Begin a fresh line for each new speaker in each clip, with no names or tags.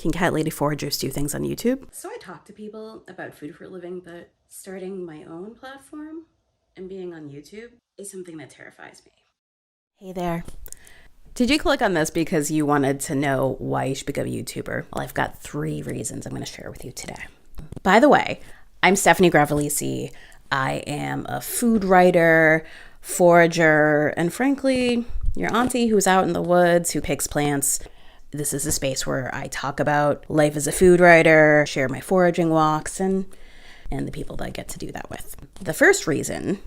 Can cat lady foragers do things on YouTube? So I talk to people about food for a living, but starting my own platform and being on YouTube is something that terrifies me. Hey there. Did you click on this because you wanted to know why you should become a YouTuber? Well, I've got 3 reasons I'm going to share with you today. By the way, I'm Stephanie Gravelisi. I am a food writer, forager, and frankly, your auntie who's out in the woods who picks plants. This is a space where I talk about life as a food writer, share my foraging walks, and the people that I get to do that with. The first reason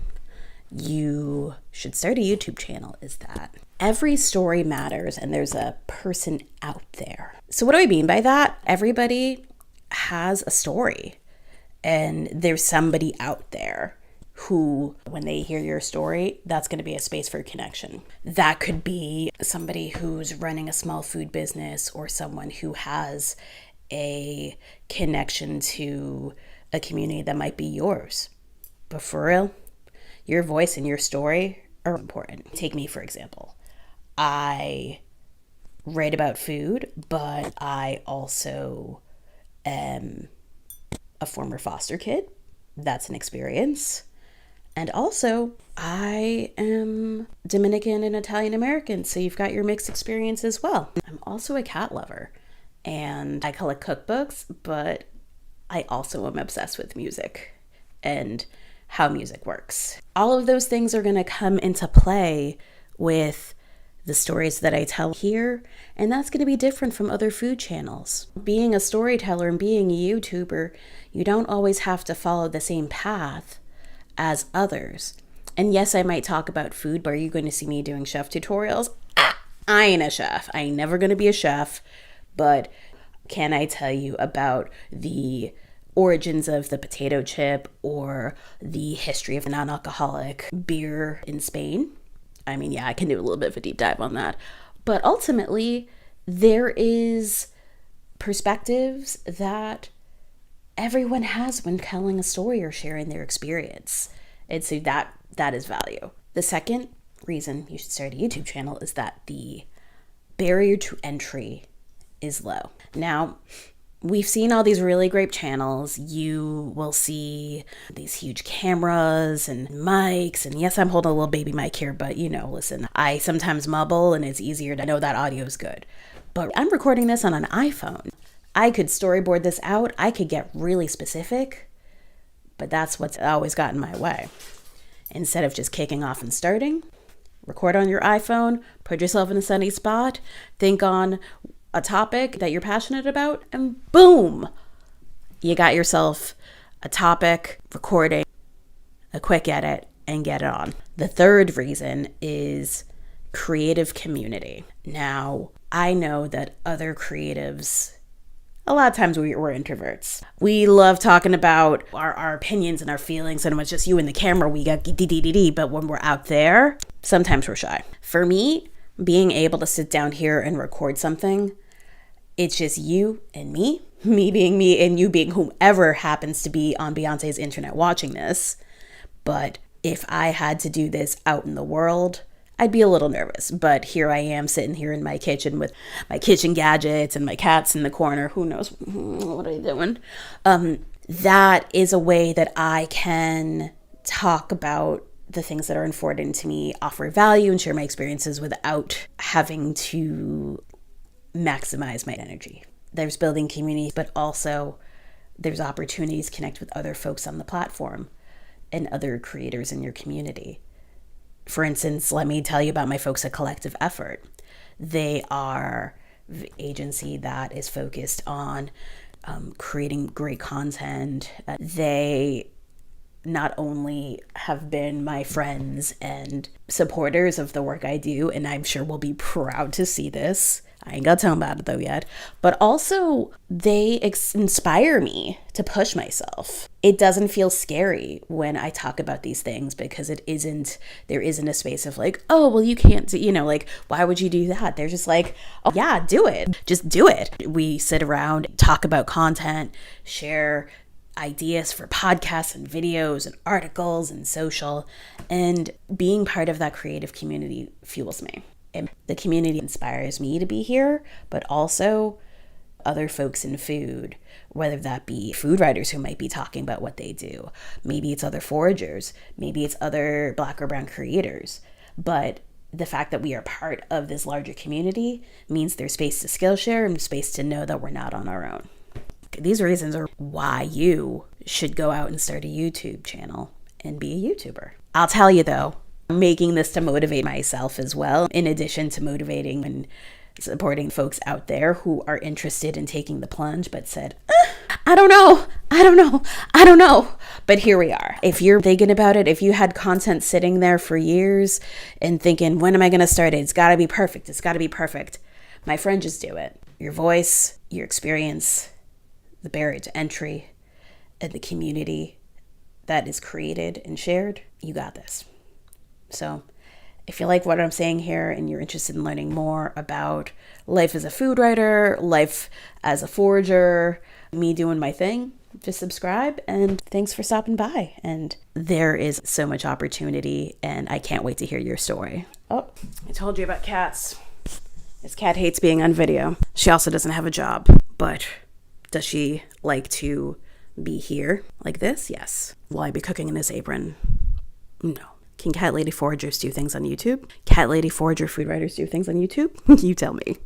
you should start a YouTube channel is that every story matters and there's a person out there. So what do I mean by that? Everybody has a story and there's somebody out there who, when they hear your story, that's going to be a space for connection. That could be somebody who's running a small food business or someone who has a connection to a community that might be yours. But for real, your voice and your story are important. Take me, for example. I write about food, but I also am a former foster kid. That's an experience. And also, I am Dominican and Italian American, so you've got your mixed experience as well. I'm also a cat lover, and I collect cookbooks, but I also am obsessed with music and how music works. All of those things are going to come into play with the stories that I tell here, and that's going to be different from other food channels. Being a storyteller and being a YouTuber, you don't always have to follow the same path as others. And yes, I might talk about food, but are you going to see me doing chef tutorials? I ain't a chef. I ain't never going to be a chef, but can I tell you about the origins of the potato chip or the history of non-alcoholic beer in Spain? I mean, yeah, I can do a little bit of a deep dive on that. But ultimately, there is perspectives that everyone has when telling a story or sharing their experience. And so that is value. The second reason you should start a YouTube channel is that the barrier to entry is low. Now, we've seen all these really great channels. You will see these huge cameras and mics. And yes, I'm holding a little baby mic here, but listen, I sometimes mumble and it's easier to know that audio is good. But I'm recording this on an iPhone. I could storyboard this out. I could get really specific, but that's what's always gotten in my way. Instead of just kicking off and starting, record on your iPhone, put yourself in a sunny spot, think on a topic that you're passionate about, and boom, you got yourself a topic, recording, a quick edit, and get it on. The third reason is creative community. Now, I know that other creatives, a lot of times we're introverts. We love talking about our opinions and our feelings, and when it's just you and the camera, we got dee. But when we're out there, sometimes we're shy. For me, being able to sit down here and record something, it's just you and me being me, and you being whomever happens to be on Beyonce's internet watching this. But if I had to do this out in the world, I'd be a little nervous. But here I am sitting here in my kitchen with my kitchen gadgets and my cats in the corner. Who knows what are you doing? That is a way that I can talk about the things that are important to me, offer value, and share my experiences without having to maximize my energy. There's building community, but also there's opportunities to connect with other folks on the platform and other creators in your community. For instance, let me tell you about my folks at Collective Effort. They are the agency that is focused on creating great content. They not only have been my friends and supporters of the work I do, and I'm sure will be proud to see this. I ain't got to tell them about it though yet. But also, they inspire me to push myself. It doesn't feel scary when I talk about these things because there isn't a space of like, oh, well, you can't do, like, why would you do that? They're just like, oh, yeah, do it. Just do it. We sit around, talk about content, share ideas for podcasts and videos and articles and social, and being part of that creative community fuels me. And the community inspires me to be here, but also other folks in food, whether that be food writers who might be talking about what they do. Maybe it's other foragers. Maybe it's other Black or brown creators. But the fact that we are part of this larger community means there's space to Skillshare and space to know that we're not on our own. These reasons are why you should go out and start a YouTube channel and be a YouTuber. I'll tell you though, I'm making this to motivate myself as well, in addition to motivating and supporting folks out there who are interested in taking the plunge but said, I don't know. But here we are. If you're thinking about it, if you had content sitting there for years and thinking, when am I going to start it? It's got to be perfect. My friend, just do it. Your voice, your experience, the barrier to entry, and the community that is created and shared, you got this. So if you like what I'm saying here and you're interested in learning more about life as a food writer, life as a forager, me doing my thing, just subscribe, and thanks for stopping by. And there is so much opportunity, and I can't wait to hear your story. Oh, I told you about cats. This cat hates being on video. She also doesn't have a job, but does she like to be here like this? Yes. Will I be cooking in this apron? No. Can cat lady foragers do things on YouTube? Cat lady forager food writers do things on YouTube? You tell me.